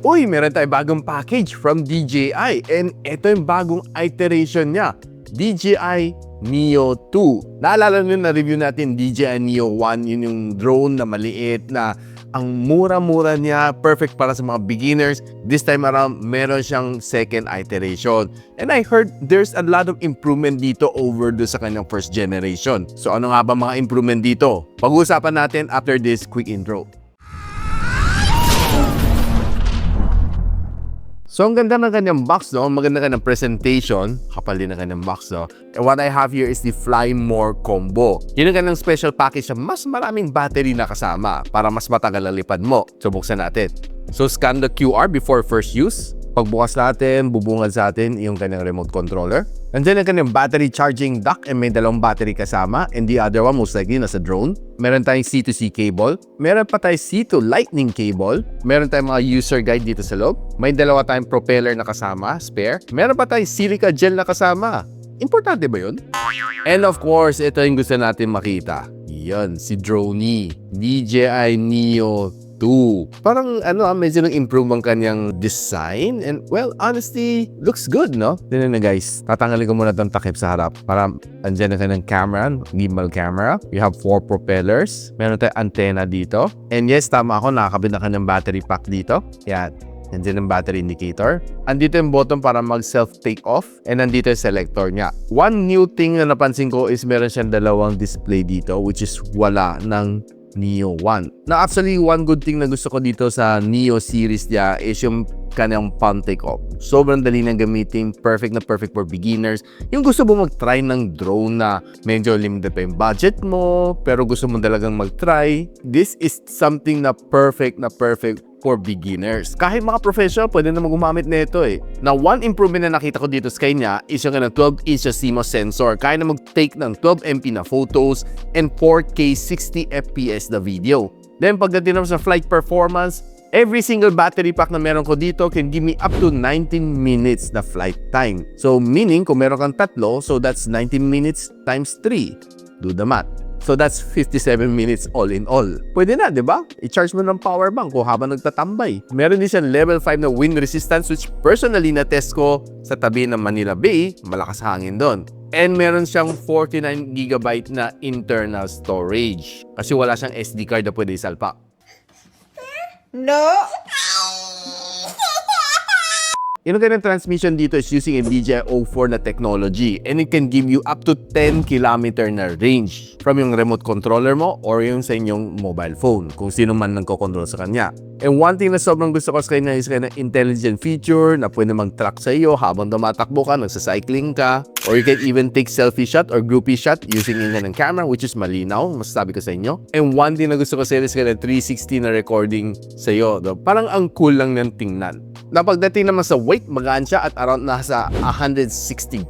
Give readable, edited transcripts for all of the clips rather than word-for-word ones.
Uy, meron tayong bagong package from DJI and ito yung bagong iteration niya, DJI Neo 2. Naalala nyo na review natin DJI Neo 1, yun yung drone na maliit na ang mura-mura niya, perfect para sa mga beginners. This time around, meron siyang second iteration. And I heard there's a lot of improvement dito over do sa kanyang first generation. So ano nga ba mga improvement dito? Pag-uusapan natin after this quick intro. So, ang ganda ng kanyang box, no? Maganda kanyang presentation. Kapal din ang kanyang box, no? And what I have here is the Fly More Combo. Yun ang kanyang special package na mas maraming battery na kasama para mas matagal ang lipad mo. So, buksan natin. So, scan the QR before first use. Pagbukas natin, bubungad sa atin yung kanyang remote controller. And then ang kanyang battery charging dock and may dalawang battery kasama. And the other one most likely nasa drone. Meron tayong C2C cable. Meron pa tayong C2 lightning cable. Meron tayong mga user guide dito sa loob. May dalawa tayong propeller na kasama, spare. Meron pa tayong silica gel na kasama. Importante ba yun? And of course, ito yung gusto natin makita. Yan, si Droney. DJI Neo 2. Parang medyo nag-improve ang kanyang design and well, honestly, looks good, no? Tignan na guys, tatanggalin ko muna itong takip sa harap para andyan na kanyang camera, gimbal camera. We have 4 propellers. Meron tayong antenna dito. And yes, tama ako, nakakabit na kanyang battery pack dito. Yan. Nandiyan ang battery indicator. Andito yung button para mag-self take off. And nandito yung selector niya. One new thing na napansin ko is meron siyang dalawang display dito which is wala ng Neo 1. Na actually, one good thing na gusto ko dito sa Neo series niya is yung kanyang palm take-off. Sobrang dali nang gamitin, perfect na perfect for beginners. Yung gusto mo mag-try ng drone na medyo limited pa yung budget mo, pero gusto mo talagang mag-try, this is something na perfect for beginners. Kahit mga professional, pwede na gumamit nito eh. Now, one improvement na nakita ko dito sa kanya is yung 12-inch CMOS sensor. Kaya na mag-take ng 12MP na photos and 4K 60 FPS na video. Then, pagdating naman sa flight performance, every single battery pack na meron ko dito can give me up to 19 minutes na flight time. So, meaning, kung meron kang tatlo, so that's 19 minutes times 3. Do the math. So that's 57 minutes all in all. Pwede na, di ba? I-charge mo ng power bank ko habang nagtatambay. Meron din siyang level 5 na wind resistance which personally na-test ko sa tabi ng Manila Bay. Malakas hangin doon. And meron siyang 49GB na internal storage. Kasi wala siyang SD card na pwede isalpak. No! Yung ganang transmission dito is using a DJI O4 na technology and it can give you up to 10 km na range from yung remote controller mo or yung sa inyong mobile phone kung sino man nagko-control sa kanya. And one thing na sobrang gusto ko sa kanya is kanya intelligent feature na pwede mag-track sa iyo habang tumatakbo ka, nagsa-cycling ka, or you can even take selfie shot or groupie shot using yung ng camera which is malinaw, masasabi ko sa inyo. And one thing na gusto ko sa iyo is kanya 360 na recording sa iyo. Parang ang cool lang ng tingnan. Na pagdating naman sa weight, magaan siya at around nasa 160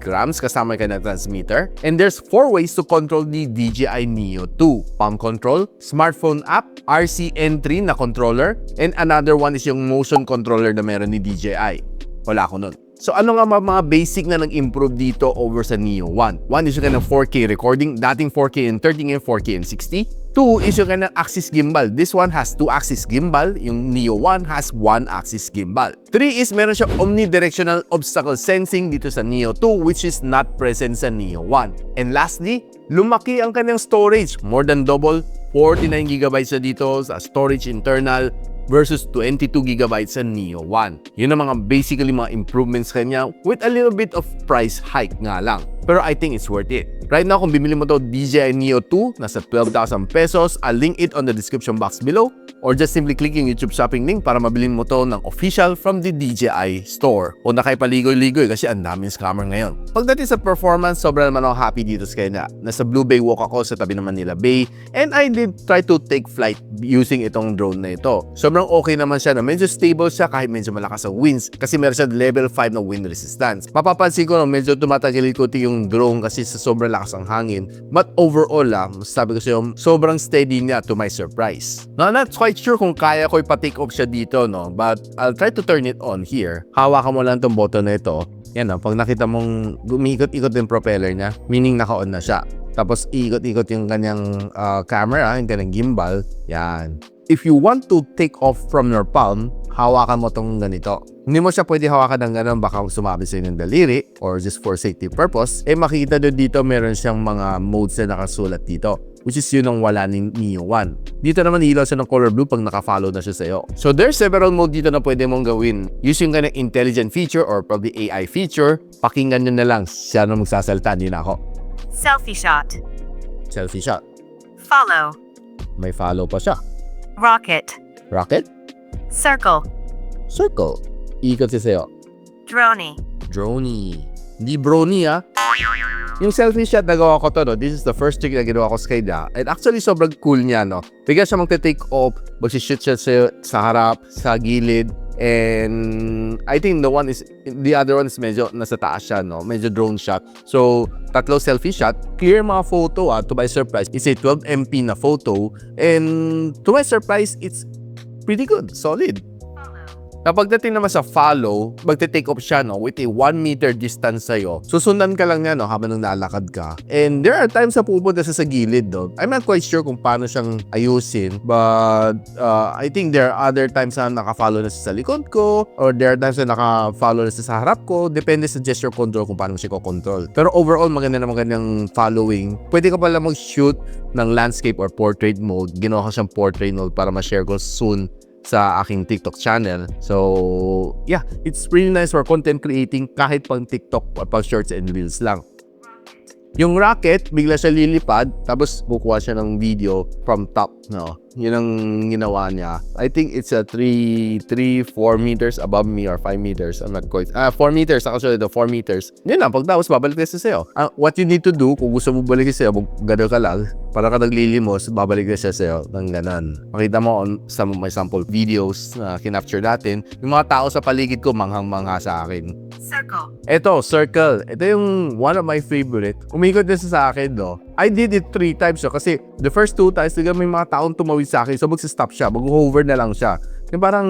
grams kasama yung kanyang transmitter. And there's 4 ways to control the DJI Neo 2. Palm control, smartphone app, RCN3 na controller, and another one is yung motion controller na meron ni DJI. Wala ko nun. So ano nga mga basic na nag-improve dito over sa Neo 1? One is yung kanyang 4K recording, dating 4K and 30 and 4K and 60. 2 is yung kanyang axis gimbal. This one has 2 axis gimbal. Yung Neo 1 has 1 axis gimbal. 3 is meron siya omnidirectional obstacle sensing dito sa Neo 2 which is not present sa Neo 1. And lastly, lumaki ang kanyang storage. More than double, 49GB na dito sa storage internal versus 22GB sa Neo 1. Yun ang mga basically mga improvements kanya with a little bit of price hike nga lang. Pero I think it's worth it. Right now, kung bibili mo to DJI Neo 2, nasa 12,000 pesos. I'll link it on the description box below or just simply click yung YouTube shopping link para mabilin mo to ng official from the DJI store. O na kayo paligoy-ligoy kasi ang daming scammer ngayon. Pagdating sa performance, sobrang naman ako happy dito sa kanya. Nasa Blue Bay walk ako sa tabi ng Manila Bay and I did try to take flight using itong drone na ito. Sobrang okay naman siya na medyo stable siya kahit medyo malakas ang winds kasi meron siya level 5 na wind resistance. Mapapansin ko na medyo tumatagal-ikot yung drone kasi sa sobrang lakas ang hangin. But overall sabi ko sa'yo, sobrang steady niya to my surprise. Now, I'm not quite sure kung kaya ko ipa-take off siya dito, no? But I'll try to turn it on here. Hawakan mo lang itong button na ito. Yan, no? Pag nakita mong gumiikot-ikot yung propeller niya, meaning naka-on na siya. Tapos, ikot-ikot yung kanyang camera, yung kanyang gimbal. Yan. if you want to take off from your palm, hawakan mo tong ganito. Hindi mo siya pwede hawakan ng gano'n, baka sumabit sa'yo ng daliri or just for safety purpose. Makikita doon dito meron siyang mga modes na nakasulat dito, which is yun ang wala ni Neo 1. Dito naman ilaw siya ng color blue pag naka-follow na siya sa'yo. So there's several mode dito na pwede mong gawin. Using ka ng intelligent feature or probably AI feature, pakinggan nyo na lang. Siya na magsasalita, hindi na ako. Selfie shot. Selfie shot. Follow. May follow pa siya. Rocket. Rocket. Circle. Circle. Ikot siya sa'yo. Droney. Droney. Hindi brony Yung selfie shot nagawa ko to, no? This is the first trick na ginawa ko sa kanya. And actually, sobrang cool niya, no? Bigla siya magte-take off, magsishoot siya sa harap, sa gilid. And I think the other one is medyo nasa taas siya, no? Medyo drone shot. So, tatlo selfie shot. Clear mga photo, to my surprise. It's a 12 MP na photo. And to my surprise, it's pretty good. Solid. Kapag dating naman sa follow, magte-take off siya, no, with a 1 meter distance sa'yo. Susundan ka lang niya, no, habang naglalakad ka. And there are times na pupunta sa gilid, no. I'm not quite sure kung paano siyang ayusin, but I think there are other times na naka-follow na siya sa likod ko, or there are times na naka-follow na siya sa harap ko. Depende sa gesture control kung paano siya ko-control. Pero overall, maganda naman kanyang following. Pwede ka pala mag-shoot ng landscape or portrait mode. Ginawa ko siyang portrait mode para ma-share ko soon sa aking TikTok channel. So, yeah, it's really nice for content creating kahit pang TikTok or pang shorts and reels lang. Yung rocket, bigla siya lilipad, tapos kukuha siya ng video from top, no? Yun ang ginawa niya. I think it's a 4 meters above me or 5 meters. I'm not quite. 4 meters, actually, the 4 meters. Yun lang, pagtapos, babalik na siya sa'yo. What you need to do, kung gusto mo balik sa'yo, gano'n ka lang, para ka naglilimos, babalik na siya sa'yo ng ganan. Makita mo on some of my sample videos na kinapture natin, yung mga tao sa paligid ko, manghang-mangha sa akin. Circle. Ito, circle. Ito yung one of my favorite. Umikot na sa akin, no? I did it 3 times, so, kasi the first 2 times, may mga taong tumawid sa akin, so magsa-stop siya, mag-hover na lang siya. Yung parang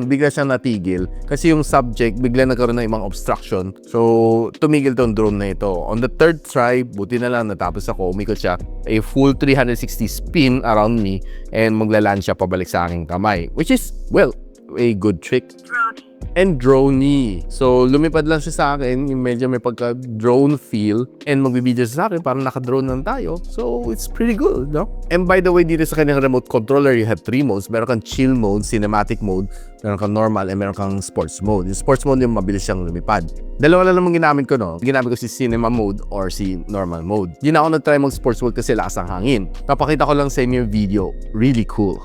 bigla siyang natigil kasi yung subject bigla nagkaroon ng ibang obstruction. So, tumigil tong drone na ito. On the 3rd try, buti na lang natapos ako. Umikot siya a full 360 spin around me and maglaland siya pabalik sa aking kamay. Which is, well, a good trick. Droney. And droney. So, lumipad lang siya sa akin, yung medyo may pagka-drone feel, and magbibideo siya sa akin, parang naka-drone lang tayo. So, it's pretty good, no? And by the way, dito sa kanyang remote controller, you have 3 modes. Meron kang chill mode, cinematic mode, meron kang normal, and meron kang sports mode. Yung sports mode yung mabilis siyang lumipad. Dalawa lang naman ginamit ko, no? Ginamit ko si cinema mode or si normal mode. Di na ako nag-try mag-sports mode kasi lakas ang hangin. Napakita ko lang sa inyo yung video. Really cool.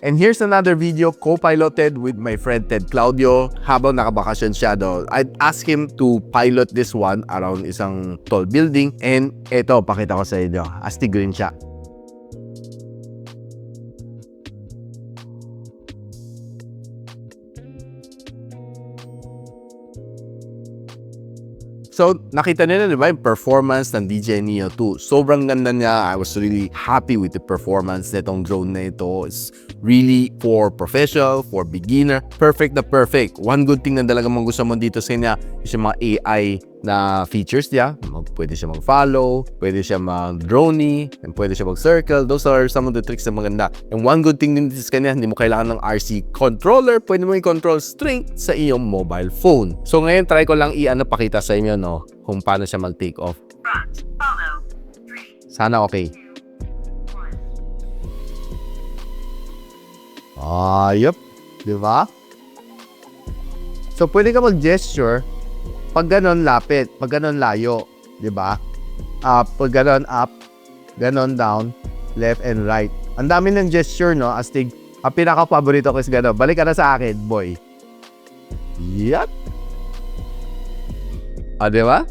And here's another video co-piloted with my friend Ted Claudio habang nakabakasyon siya do. I'd ask him to pilot this one around isang tall building, and eto, pakita ko sa inyo. Astig green siya. So, nakita nila, di ba, yung performance ng DJI Neo 2. Sobrang ganda niya. I was really happy with the performance nitong drone na ito. It's really for professional, for beginner. Perfect na perfect. One good thing na talagang gusto mo dito sa kanya is yung mga AI na features niya. Pwede siya mag-follow, pwede siya mag-droney, and pwede siya mag-circle. Those are some of the tricks na maganda. And one good thing din sa kanya, hindi mo kailangan ng RC controller. Pwede mo i-control straight sa iyong mobile phone. So ngayon, try ko lang pakita sa inyo, no, kung paano siya mag-take off. Front. Follow. 3. Sana okay. 1. Yup. Diba? So, pwede ka mag-gesture pag ganon lapit, pag ganon layo. Diba? Up, pag ganon up, ganon down, left and right. Ang dami ng gesture, no? Astig. Ang pinaka-paborito ko is ganon. Balik ka na sa akin, boy. Yup. Diba?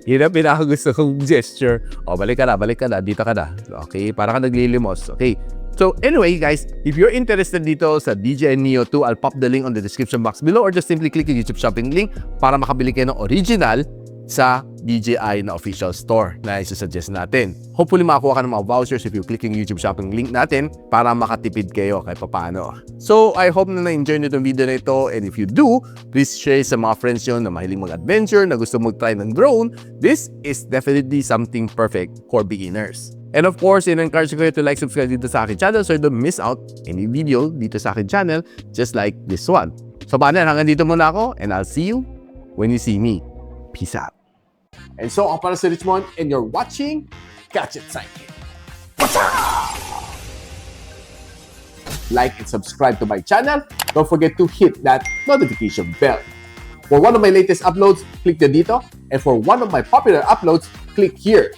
Yun ang pinaka-gusto kong gesture. Balik ka na, dito ka na. Okay, para ka naglilimos. Okay. So anyway guys, if you're interested dito sa DJI Neo 2, I'll pop the link on the description box below or just simply click the YouTube shopping link para makabili kayo ng original sa DJI na official store na isusuggest natin. Hopefully makakuha ka ng mga vouchers if you click yung YouTube shopping link natin para makatipid kayo kahit papaano. So, I hope na na-enjoy nyo itong video na ito, and if you do, please share sa mga friends nyo na mahiling mag-adventure, na gusto mag-try ng drone. This is definitely something perfect for beginners. And of course, in-encourage ko kayo to like, subscribe dito sa akin channel so you don't miss out any video dito sa akin channel just like this one. So, paano, hanggang dito muna ako, and I'll see you when you see me. Peace out. And so, ako para si Richmond, and you're watching Gadget Sidekick. Like and subscribe to my channel. Don't forget to hit that notification bell. For one of my latest uploads, click the dito. And for one of my popular uploads, click here.